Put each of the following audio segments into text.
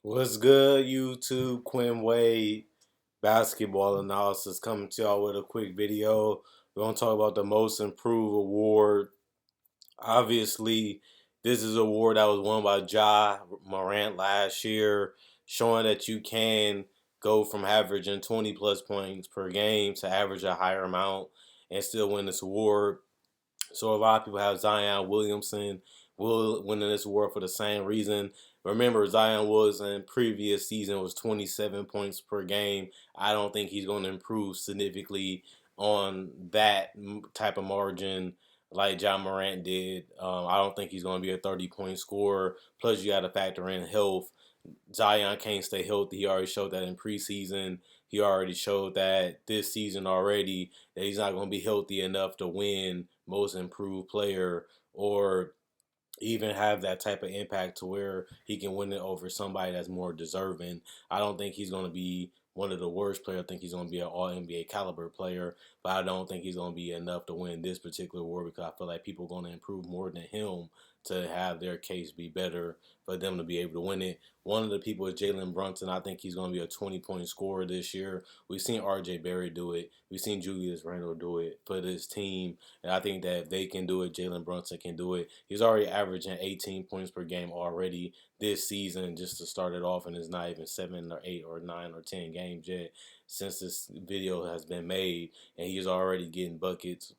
What's good, YouTube? Quinn Wade, basketball analysis coming to y'all with a quick video. We're going to talk about the Most Improved Award. Obviously, this is an award that was won by Ja Morant last year, showing that you can go from averaging 20 plus points per game to average a higher amount and still win this award. So a lot of people have Zion Williamson winning this award for the same reason. Remember, Zion Williamson previous season was 27 points per game. I don't think he's going to improve significantly on that type of margin like John Morant did. I don't think he's going to be a 30-point scorer. Plus, you got to factor in health. Zion can't stay healthy. He already showed that in preseason. He already showed that this season already that he's not going to be healthy enough to win Most Improved Player or even have that type of impact to where he can win it over somebody that's more deserving. I don't think he's going to be one of the worst players. I think he's going to be an All NBA caliber player, but I don't think he's going to be enough to win this particular award because I feel like people are going to improve more than him to have their case be better for them to be able to win it. One of the people is Jalen Brunson. I think he's going to be a 20-point scorer this year. We've seen R.J. Barrett do it. We've seen Julius Randle do it for this team. And I think that if they can do it, Jalen Brunson can do it. He's already averaging 18 points per game already this season just to start it off, and it's not even 7 or 8 or 9 or 10 games yet since this video has been made, and he's already getting buckets.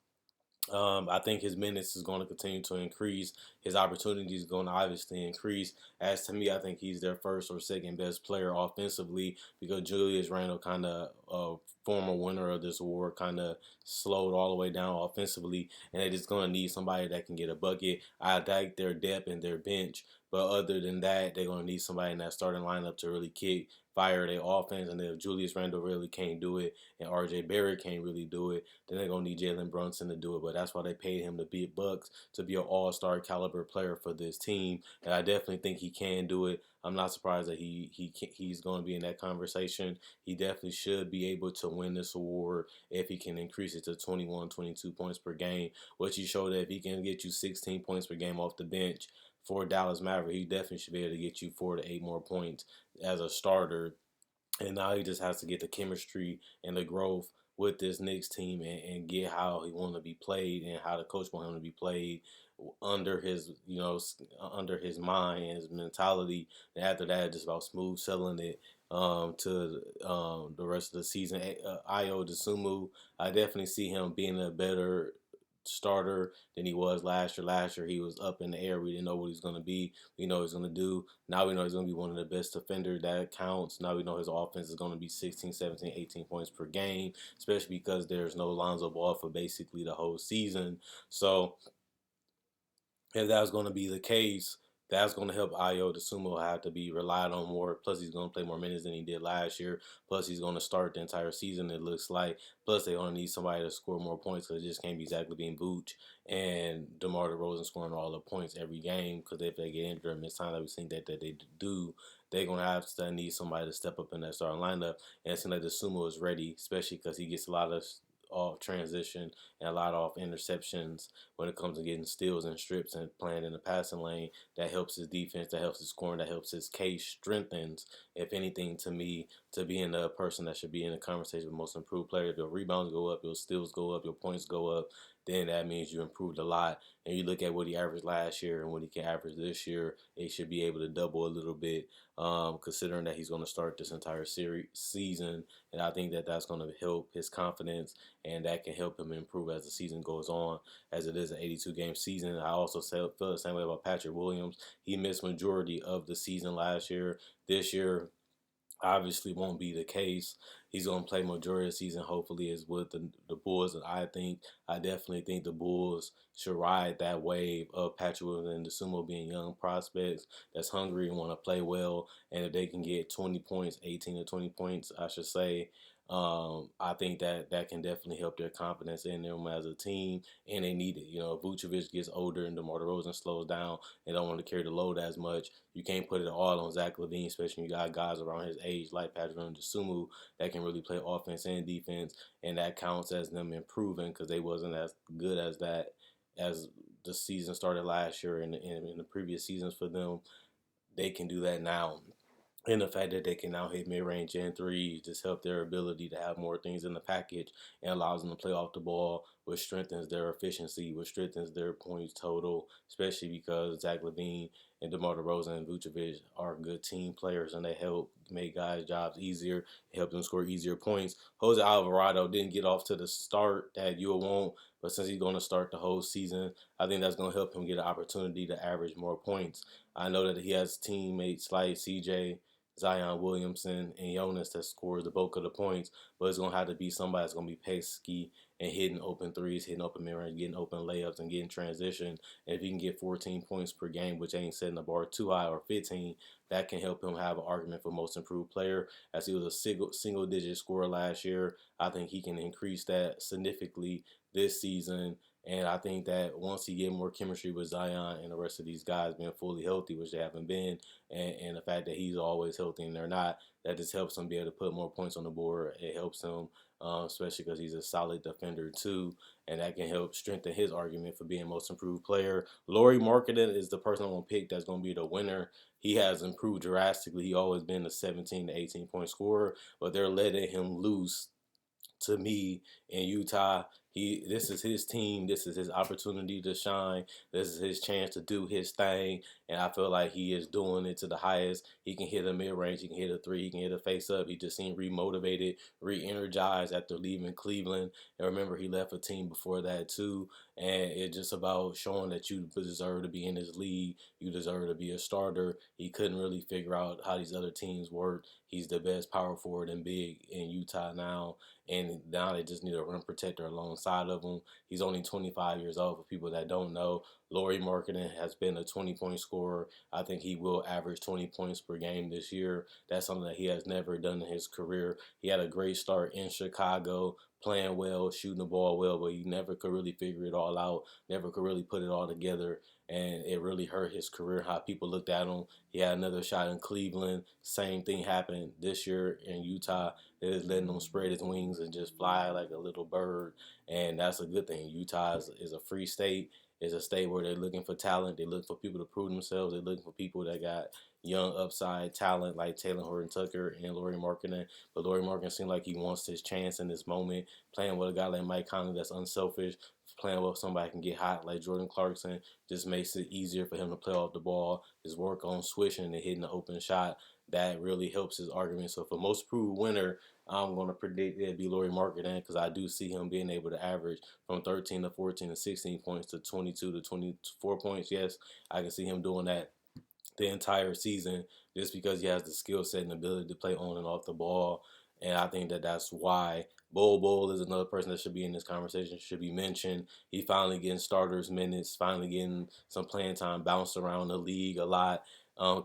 I think his minutes is going to continue to increase. His opportunities is going to obviously increase. As to me, I think he's their first or second best player offensively because Julius Randle kind of, former winner of this award, kind of slowed all the way down offensively, and they're just going to need somebody that can get a bucket. I like their depth and their bench, but other than that, they're going to need somebody in that starting lineup to really kick fire their offense. And if Julius Randle really can't do it and RJ Barrett can't really do it, then they're gonna need Jalen Brunson to do it. But that's why they paid him the big bucks to be an all-star caliber player for this team. And I definitely think he can do it. I'm not surprised that he's going to be in that conversation. He definitely should be able to win this award if he can increase it to 21, 22 points per game, which he showed that if he can get you 16 points per game off the bench for Dallas Maverick, he definitely should be able to get you 4 to 8 more points as a starter. And now he just has to get the chemistry and the growth with this Knicks team and get how he want to be played and how the coach want him to be played under his, under his mind and his mentality. And after that, it's just about smooth selling it to the rest of the season. Io DeSumo, I definitely see him being a better starter than he was last year. Last year, he was up in the air. We didn't know what he was going to be. We know what he's going to do. Now we know he's going to be one of the best defenders. That counts. Now we know his offense is going to be 16, 17, 18 points per game, especially because there's no Lonzo Ball for basically the whole season. So if that's going to be the case, that's going to help Ayo DeSumo have to be relied on more. Plus, he's going to play more minutes than he did last year. Plus, he's going to start the entire season, it looks like. Plus, they only need somebody to score more points because it just can't be exactly being Booch and DeMar DeRozan scoring all the points every game because if they get injured or miss time, like we think that they do, they're going to have to need somebody to step up in that starting lineup. And it seems like DeSumo is ready, especially because he gets a lot of off transition and a lot of interceptions when it comes to getting steals and strips and playing in the passing lane. That helps his defense, that helps his scoring, that helps his case, strengthens, if anything, to me, to being the person that should be in the conversation with most improved player. If your rebounds go up, your steals go up, your points go up, then that means you improved a lot. And you look at what he averaged last year and what he can average this year, he should be able to double a little bit, considering that he's going to start this entire season. And I think that that's going to help his confidence and that can help him improve as the season goes on, as it is an 82-game season. I also feel the same way about Patrick Williams. He missed majority of the season last year. This year, obviously won't be the case. He's going to play majority of the season, hopefully, is with the Bulls. And I definitely think the Bulls should ride that wave of Patrick Williams and DeSumo being young prospects that's hungry and want to play well. And if they can get 20 points, 18 to 20 points, I should say, I think that can definitely help their confidence in them as a team, and they need it. If Vucevic gets older and DeMar DeRozan slows down and don't want to carry the load as much, you can't put it all on Zach LaVine, especially when you got guys around his age like Patrick and DeSumo that can really play offense and defense, and that counts as them improving because they wasn't as good as that as the season started last year and in the previous seasons for them. They can do that now. And the fact that they can now hit mid-range and threes just help their ability to have more things in the package and allows them to play off the ball, which strengthens their efficiency, which strengthens their points total, especially because Zach LaVine and DeMar DeRozan and Vucevic are good team players and they help make guys' jobs easier, help them score easier points. Jose Alvarado didn't get off to the start that you will want, but since he's going to start the whole season, I think that's going to help him get an opportunity to average more points. I know that he has teammates like CJ, Zion Williamson, and Jonas that scores the bulk of the points, but it's going to have to be somebody that's going to be pesky and hitting open threes, hitting open mid-range, getting open layups, and getting transition. And if he can get 14 points per game, which ain't setting the bar too high, or 15, that can help him have an argument for most improved player. As he was a single-digit scorer last year, I think he can increase that significantly this season. And I think that once he get more chemistry with Zion and the rest of these guys being fully healthy, which they haven't been, and the fact that he's always healthy and they're not, that just helps him be able to put more points on the board. It helps him, especially because he's a solid defender too, and that can help strengthen his argument for being most improved player. Lauri Markkanen is the person I'm going to pick that's going to be the winner. He has improved drastically. He always been a 17 to 18 point scorer, but they're letting him loose to me in Utah. This is his team. This is his opportunity to shine. This is his chance to do his thing, and I feel like he is doing it to the highest. He can hit a mid range. He can hit a three. He can hit a face up. He just seemed remotivated, re-energized after leaving Cleveland. And remember, he left a team before that too. And it's just about showing that you deserve to be in this league. You deserve to be a starter. He couldn't really figure out how these other teams work. He's the best power forward and big in Utah now, and now they just need a rim protector alongside of him. He's only 25 years old. For people that don't know, Lauri Markkanen has been a 20-point scorer. I think he will average 20 points per game this year. That's something that he has never done in his career. He had a great start in Chicago, playing well, shooting the ball well, but he never could really figure it all out, never could really put it all together, and it really hurt his career, how people looked at him. He had another shot in Cleveland. Same thing happened this year in Utah. They're just letting him spread his wings and just fly like a little bird, and that's a good thing. Utah is a free state. It's a state where they're looking for talent. They look for people to prove themselves. They're looking for people that got young upside talent like Taylor Horton-Tucker and Lauri Markkanen. But Lauri Markkanen seems like he wants his chance in this moment, playing with a guy like Mike Conley that's unselfish, playing with somebody who can get hot like Jordan Clarkson just makes it easier for him to play off the ball. His work on swishing and hitting the open shot, that really helps his argument. So for most proved winner, I'm going to predict it'd be Lauri Markkanen because I do see him being able to average from 13 to 14 to 16 points to 22 to 24 points. Yes, I can see him doing that the entire season just because he has the skill set and ability to play on and off the ball. And I think that that's why Bol is another person that should be in this conversation, should be mentioned. He finally getting starters minutes, finally getting some playing time, bounced around the league a lot.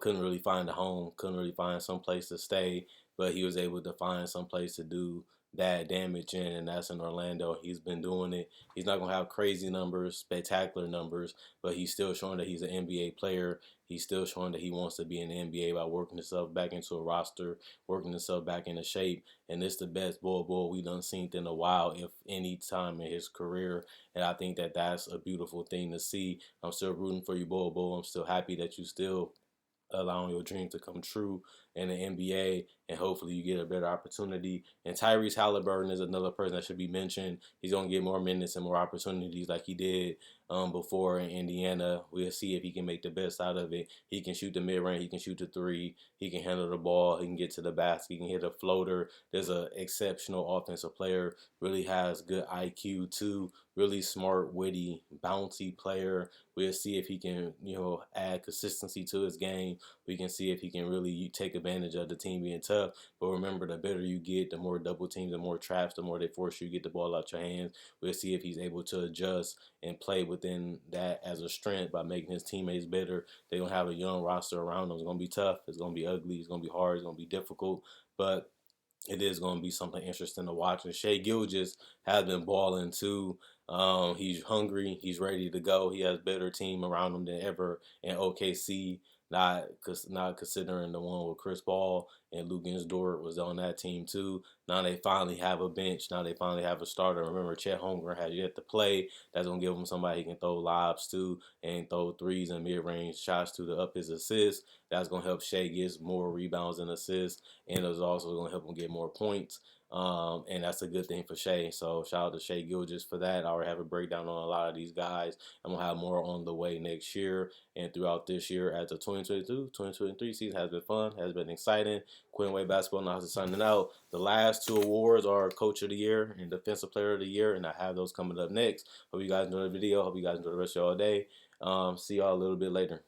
Couldn't really find a home, couldn't really find some place to stay, but he was able to find some place to do that damage in, and that's in Orlando. He's been doing it. He's not going to have crazy numbers, spectacular numbers, but he's still showing that he's an NBA player. He's still showing that he wants to be in the NBA by working himself back into a roster, working himself back into shape. And this the best Bol we done seen in a while, if any time in his career. And I think that that's a beautiful thing to see. I'm still rooting for you, Bol. I'm still happy that you still allowing your dream to come true in the NBA, and hopefully you get a better opportunity. And Tyrese Halliburton is another person that should be mentioned. He's going to get more minutes and more opportunities like he did before in Indiana. We'll see if he can make the best out of it. He can shoot the mid-range. He can shoot the three. He can handle the ball. He can get to the basket. He can hit a floater. There's an exceptional offensive player. Really has good IQ too. Really smart, witty, bouncy player. We'll see if he can, add consistency to his game. We can see if he can really take advantage of the team being tough. But remember, the better you get, the more double teams, the more traps, the more they force you to get the ball out your hands. We'll see if he's able to adjust and play within that as a strength by making his teammates better. They're going to have a young roster around them. It's going to be tough. It's going to be ugly. It's going to be hard. It's going to be difficult. But it is going to be something interesting to watch. And Shai Gilgeous has been balling too. He's hungry. He's ready to go. He has a better team around him than ever in OKC. not considering the one with Chris Paul and Luke Dort was on that team too. Now they finally have a bench. Now they finally have a starter. Remember, Chet Holmgren has yet to play. That's gonna give him somebody he can throw lobs to and throw threes and mid-range shots to up his assists. That's gonna help Shea get more rebounds and assists, and it's also gonna help him get more points. And that's a good thing for Shea. So shout out to Shea Gilgeous for that. I already have a breakdown on a lot of these guys. I'm going to have more on the way next year and throughout this year as the 2022-2023 season has been fun, has been exciting. Quinn Wade Basketball now is signing out. The last two awards are Coach of the Year and Defensive Player of the Year, and I have those coming up next. Hope you guys enjoy the video. Hope you guys enjoy the rest of your day. See y'all a little bit later.